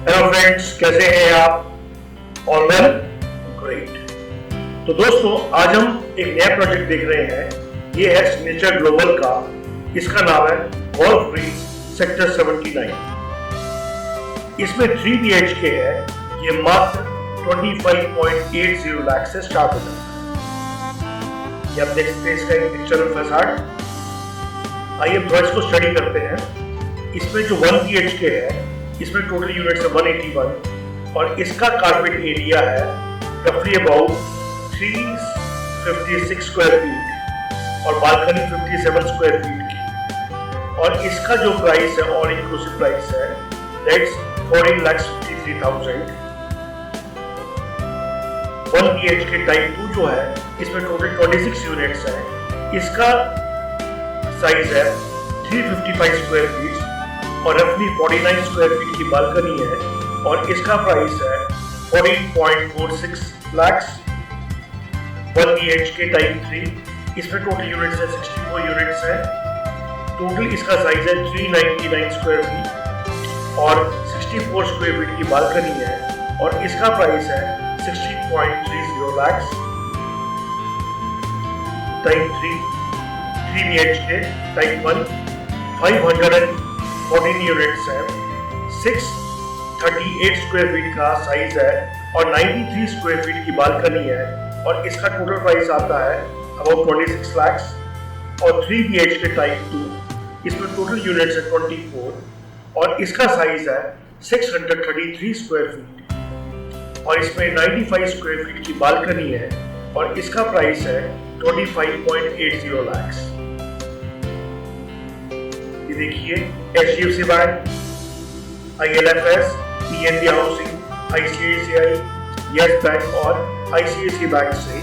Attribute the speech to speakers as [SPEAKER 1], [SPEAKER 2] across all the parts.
[SPEAKER 1] Hello friends, कैसे हैं आप? All well? ग्रेट। तो दोस्तों, आज हम एक नया प्रोजेक्ट देख रहे हैं। ये है सिग्नेचर ग्लोबल का। इसका नाम है गोल्फ ग्रीन सेक्टर 79। इसमें 3 BHK है। ये मात्र 25.80 लाख से स्टार्ट हो जाता है। ये आप देख सकते हैं इसका एक एक्सटर्नल फैसाड। आइए थोड़ा इसको स्टडी करते हैं। इसमें जो 1 BHK है, इसमें टोटल यूनिट्स है 181 और इसका कारपेट एरिया है रफली अबाउट 356 स्क्वायर फीट और बालकनी 57 स्क्वायर फीट की। और इसका जो प्राइस है, ऑल इंक्लूसिव प्राइस है, दैट्स 14,53,000। 1 BHK टाइप 2 जो है, इसमें टोटल 26 यूनिट्स है। इसका साइज है 355 स्क्वायर फीट और रफली 49 स्क्वायर फीट की बालकनी है और इसका प्राइस है 14.46 लाख। 1 BHK टाइप 3, इसमें टोटल यूनिट्स है 64 यूनिट्स है। टोटल इसका साइज है 399 स्क्वायर फीट और 64 स्क्वायर फीट की बालकनी है और इसका प्राइस है 60.30 lakh. Type 3 BHK type 1 514 units है, 638 स्क्वायर फीट का साइज है और 93 स्क्वायर फीट की बालकनी है और इसका टोटल प्राइस आता है अबाउट 26 लाख। और 3 BHK टाइप 2, इसमें टोटल यूनिट्स है 24 और इसका साइज है 633 स्क्वायर फीट और इसमें 95 स्क्वायर फीट की बालकनी है और इसका प्राइस है 25.80 लाख। देखिए, HDFC bank, ILFS, PNB housing, ICICI, yes bank और ICICI बैंक से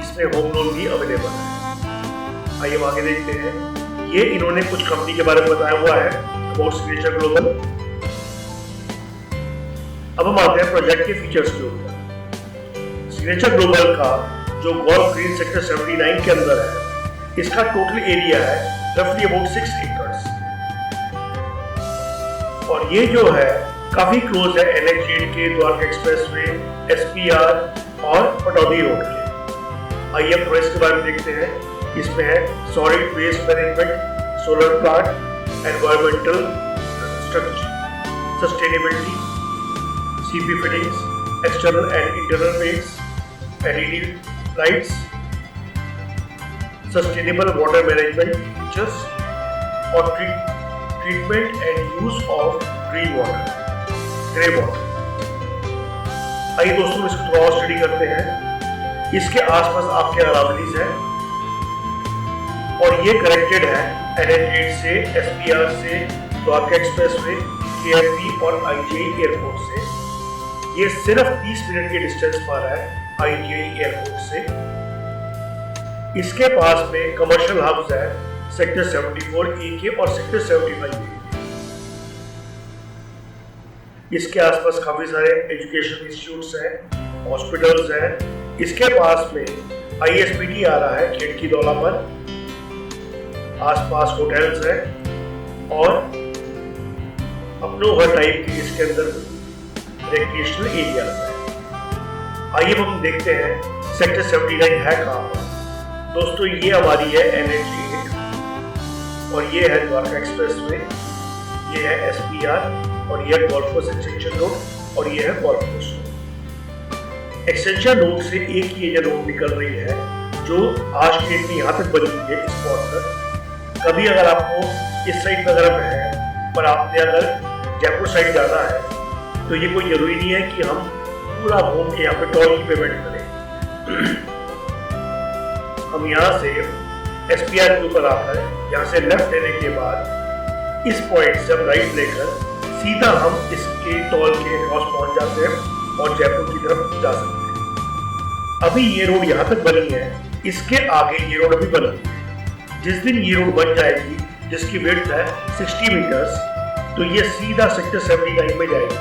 [SPEAKER 1] इसमें होम लोन भी अवेलेबल है। आइए आगे देखते हैं। ये इन्होंने कुछ कंपनी के बारे में बताया हुआ है अबाउट सिग्नेचर ग्लोबल। अब हम आते हैं प्रोजेक्ट के फीचर्स के ऊपर। सिग्नेचर ग्लोबल का जो गोल्फ ग्रीन सेक्टर 79 के अंदर है, इसका टोटल एरिया है रफली अबाउट 6 एकर्स और ये जो है काफी क्लोज है NH8 के, द्वारका एक्सप्रेसवे, SPR और पटौदी रोड के। आइए अब थोड़ा इसके बारे में देखते हैं। इसमें है solid waste management, solar plant, environmental sustainability, CP fittings, external and internal paints, LED lights, sustainable water management features और treatment and use of green water, grey water. आइए दोस्तों इसको थोड़ा और स्टडी करते हैं। इसके आसपास आपके अरावलीज हैं और ये कनेक्टेड है NH8 से, SPR से, द्वारका एक्सप्रेसवे, KFP और IGI एयरपोर्ट से। ये सिर्फ 30 मिनट के डिस्टेंस पर है IGI एयरपोर्ट से। इसके पास में कमर्शियल हब्स है सेक्टर 74 AK और सेक्टर 75 AK। इसके आसपास काफी सारे एजुकेशन इंस्टीट्यूट्स हैं, हॉस्पिटल्स हैं। इसके पास में ISBT आ रहा है खेड़की दौला पर। आसपास होटल्स हैं और अपनोवर टाइप के इसके अंदर रिक्रिएशनल एरियाज हैं। आइए हम देखते हैं सेक्टर 79 है कहाँ पर। दोस्तों, ये हमारी है NH8 और ये है द्वारका एक्सप्रेसवे, ये है SPR और ये है गोल्फ कोर्स एक्सटेंशन रोड और ये है golf course road. Extension road से एक ही एरिया रोड निकल रही है जो आज के डेट में यहाँ तक बनी हुई है स्पॉट पर। कभी अगर आपको इस साइड पर अगर है पर आपने अगर जयपुर साइड जाना है तो ये कोई जरूरी नहीं है कि हम पूरा घूम के यहाँ पे टोल की पेमेंट करें। हम यहाँ से SPR के ऊपर आकर यहाँ से लेफ्ट लेने के बाद इस पॉइंट से हम राइट लेकर सीधा हम इसके टोल के क्रॉस पहुंच जाते हैं और जयपुर की तरफ जा सकते हैं। अभी ये रोड यहाँ तक बनी है, इसके आगे ये रोड अभी बनी है। जिस दिन ये रोड बन जाएगी, जिसकी विड्थ है 60 मीटर्स, तो ये सीधा सेक्टर 79 में जाएगी।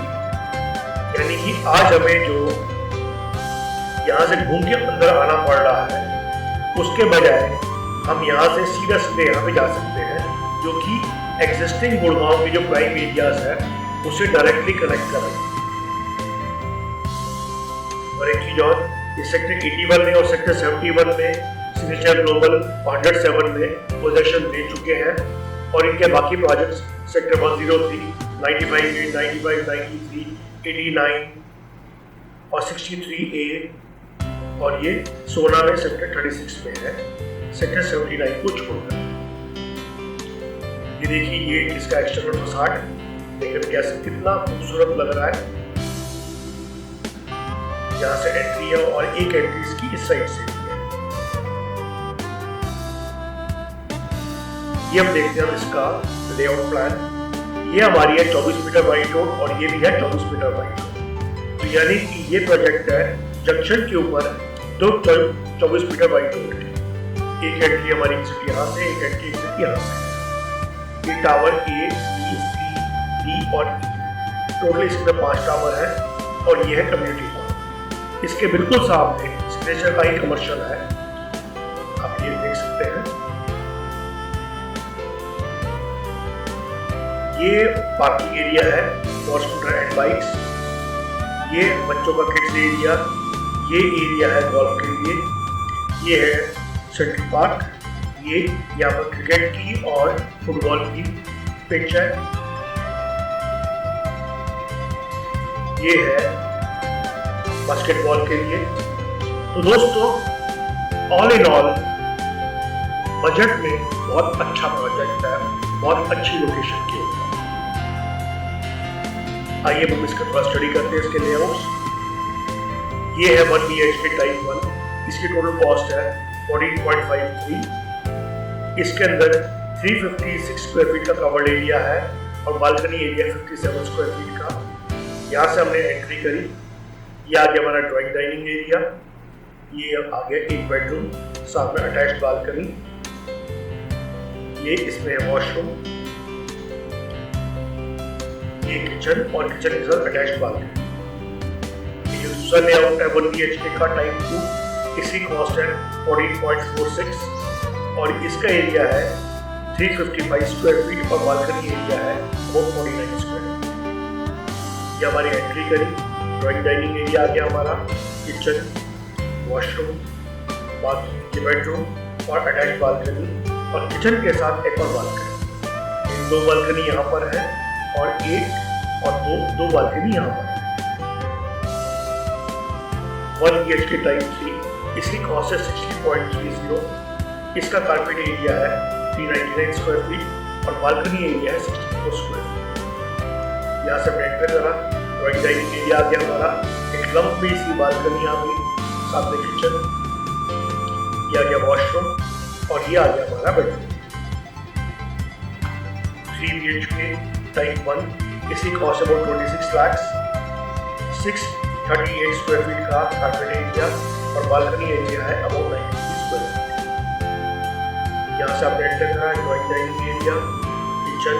[SPEAKER 1] यानी कि आज हमें जो यहाँ से घूम के अंदर आना पड़ रहा है, उसके बजाय हम यहाँ से सीधा सीधे यहाँ पे जा सकते हैं, जो कि एग्जिस्टिंग गुड़गांव के जो प्राइम एरियाज है उसे डायरेक्टली कनेक्ट कर रहे हैं। और एक चीज और, इस सेक्टर 81 में और सेक्टर 71 में सिग्नेचर ग्लोबल 107 में पोजीशन दे चुके हैं और इनके बाकी प्रोजेक्ट्स सेक्टर 103, 95A, 95, 93, 89 और 63A और ये सोना में सेक्टर 36 में है, सेक्टर 79 को छोड़कर। ये देखिए ये इसका एक्सटर्नल फसाड लेकिन कैसे कितना खूबसूरत लग रहा है। यहाँ से एंट्री है और एक एंट्री इसकी इस साइड से है। ये हम देखते हैं इसका लेआउट प्लान। ये हमारी है 24 मीटर वाइड रोड और ये भी है 24 मीटर वाइड रोड। तो यानी कि ये प्रोजेक्ट है जंक्शन के ऊपर दो 24 मीटर वाइड रोड है। एक एंट्री हमारी एग्जिट यहाँ से, एक एंट्री एग्जिट यहाँ से। ये tower A, B, C, D और E, टोटल इसमें 5 टावर है और ये है कम्युनिटी हॉल। इसके बिल्कुल सामने सिग्नेचर का ही कमर्शियल है, आप ये देख सकते हैं। ये पार्किंग एरिया है फॉर स्कूटर एंड बाइक्स। ये बच्चों का किड्स एरिया, ये एरिया है गोल्फ के लिए। ये है सेंट्रल पार्क, ये यहाँ पर क्रिकेट की और फुटबॉल की पिच है। ये है बास्केटबॉल के लिए। तो दोस्तों ऑल इन ऑल बजट में बहुत अच्छा प्रोजेक्ट है, बहुत अच्छी लोकेशन के ऊपर। आइए हम इसका थोड़ा स्टडी करते हैं इसके लेआउट्स। ये है 1 BHK टाइप 1, इसकी टोटल कॉस्ट है 14.53। इसके अंदर 356 स्क्वायर फीट का कवर्ड एरिया है और बालकनी एरिया 57 स्क्वायर फीट का। यहाँ से हमने एंट्री करी, ये आ गया हमारा ड्राइंग डाइनिंग एरिया। ये आ गया एक बेडरूम, साथ में अटैच्ड बालकनी। ये इसमें है वॉशरूम, ये किचन और किचन के साथ अटैच्ड बालकनी। ये जो दूसरा लेआउट है 1 BHK का टाइप 2, इसकी कॉस्ट है 14.46 और इसका एरिया है 355 स्क्वायर फीट और बालकनी एरिया है 49 स्क्वायर फीट। ये हमारी एंट्री करी, ड्राइंग डाइनिंग एरिया आ गया हमारा, किचन, वॉशरूम, बाकी बेडरूम और अटैच्ड बालकनी और किचन के साथ एक और बालकनी। 2 बालकनी यहाँ पर है और एक और दो बालकनी यहाँ पर है। 1 BHK टाइप 3, इसकी कॉस्ट है 60.30। इसका कारपेट एरिया है 399 स्क्वायर फीट और बालकनी एरिया है 64 स्क्वायर फीट। यहाँ से एंटर करा, ड्राइंग डाइनिंग एरिया आ गया हमारा, एक लंबी सी बालकनी आ गई, साथ में किचन, ये आ गया वॉशरूम और ये आ गया हमारा बेडरूम। 3 BHK टाइप 1, इसकी cost about 26 lakh, 638 square feet का कारपेट एरिया और बालकनी एरिया है अबाउट 90 स्क्वायर फीट। यहाँ से आपने एंटर करा, drawing dining area, kitchen,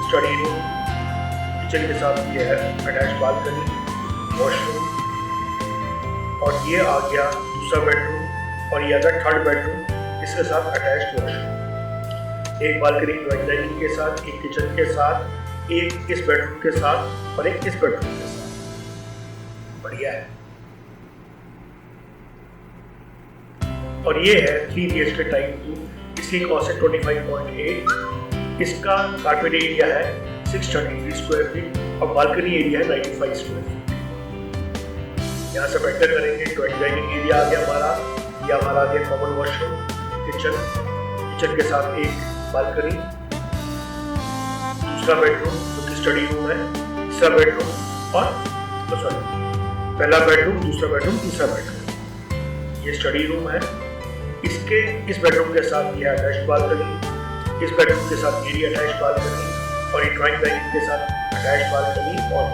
[SPEAKER 1] study room, kitchen के साथ ये है अटैच्ड बालकनी, वॉशरूम और ये आ गया दूसरा बेडरूम और ये आ गया थर्ड बेडरूम, इसके साथ अटैच्ड वॉशरूम। एक बालकनी ड्राइंग डाइनिंग के साथ, एक किचन के साथ, एक इस बेडरूम के साथ और एक इस बेडरूम के साथ। बढ़िया है। और ये है 3 BHK टाइप 2, इसकी कॉस्ट है 25.8। इसका कारपेट एरिया है 633 स्क्वायर फीट और बालकनी एरिया है 95 स्क्वायर फीट। यहाँ से एंटर करेंगे, ड्राइंग डाइनिंग एरिया आ गया हमारा, ये हमारा आ गया कॉमन वॉशरूम, किचन, किचन के साथ एक बालकनी, दूसरा बेडरूम जो कि स्टडी रूम है, तीसरा बेडरूम और पहला बेडरूम, दूसरा बेडरूम, तीसरा बेडरूम। ये स्टडी रूम है, इसके इस बेडरूम के साथ ये अटैच्ड बालकनी, इस बेडरूम के साथ ये अटैच्ड बालकनी और ये ड्राइंग डाइनिंग के साथ अटैच्ड बालकनी और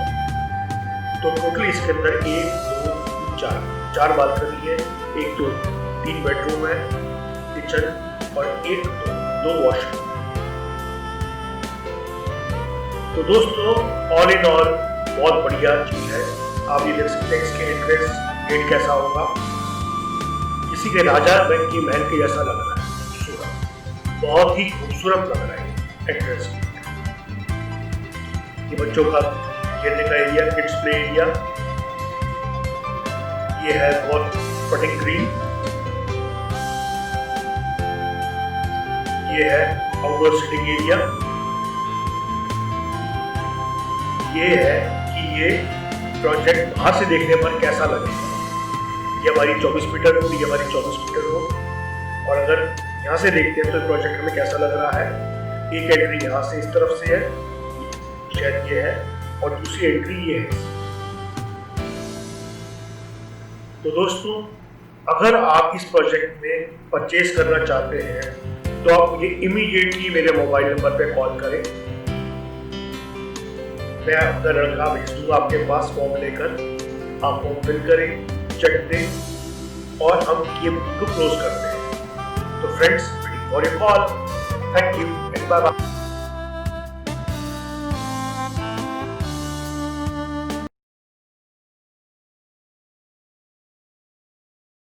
[SPEAKER 1] तो टोटल इसके अंदर 1, 2, 3, 4 बालकनी है, 1, 2, 3 बेडरूम है, किचन और 1, 2 वॉशरूम। तो दोस्तों ऑल इन ऑल बहुत बढ़िया चीज है। आप ये देख सकते हैं इसके एंट्रेंस गेट कैसा होगा, किसी के राजा रंग की महल के जैसा लग रहा है, खूबसूरत, बहुत ही खूबसूरत लग रहा है एंट्रेंस। ये बच्चों का खेलने का एरिया, किड्स प्ले एरिया। ये है बहुत पटिंग ग्रीन। ये है आउटडोर सिटिंग एरिया। ये है कि ये प्रोजेक्ट बाहर से देखने पर कैसा लगेगा। ये हमारी 24 मीटर रोड, ये हमारी 24 मीटर रोड। और अगर यहाँ से देखते हैं तो प्रोजेक्ट हमें कैसा लग रहा है। एक एंट्री यहाँ से इस तरफ से है, शायद ये है, और दूसरी एंट्री ये है। तो दोस्तों, अगर आप इस प्रोजेक्ट में परचेज करना चाहते हैं तो आप मुझे इमीडिएटली मेरे मोबाइल नंबर पे कॉल करें। मैं अपना लड़का भेज दूंगा आपके पास फॉर्म लेकर। आप फॉर्म फिल करें, चेक दें और हम ये बुक को क्लोज करते हैं। तो friends, waiting for your call. Thank you and bye bye.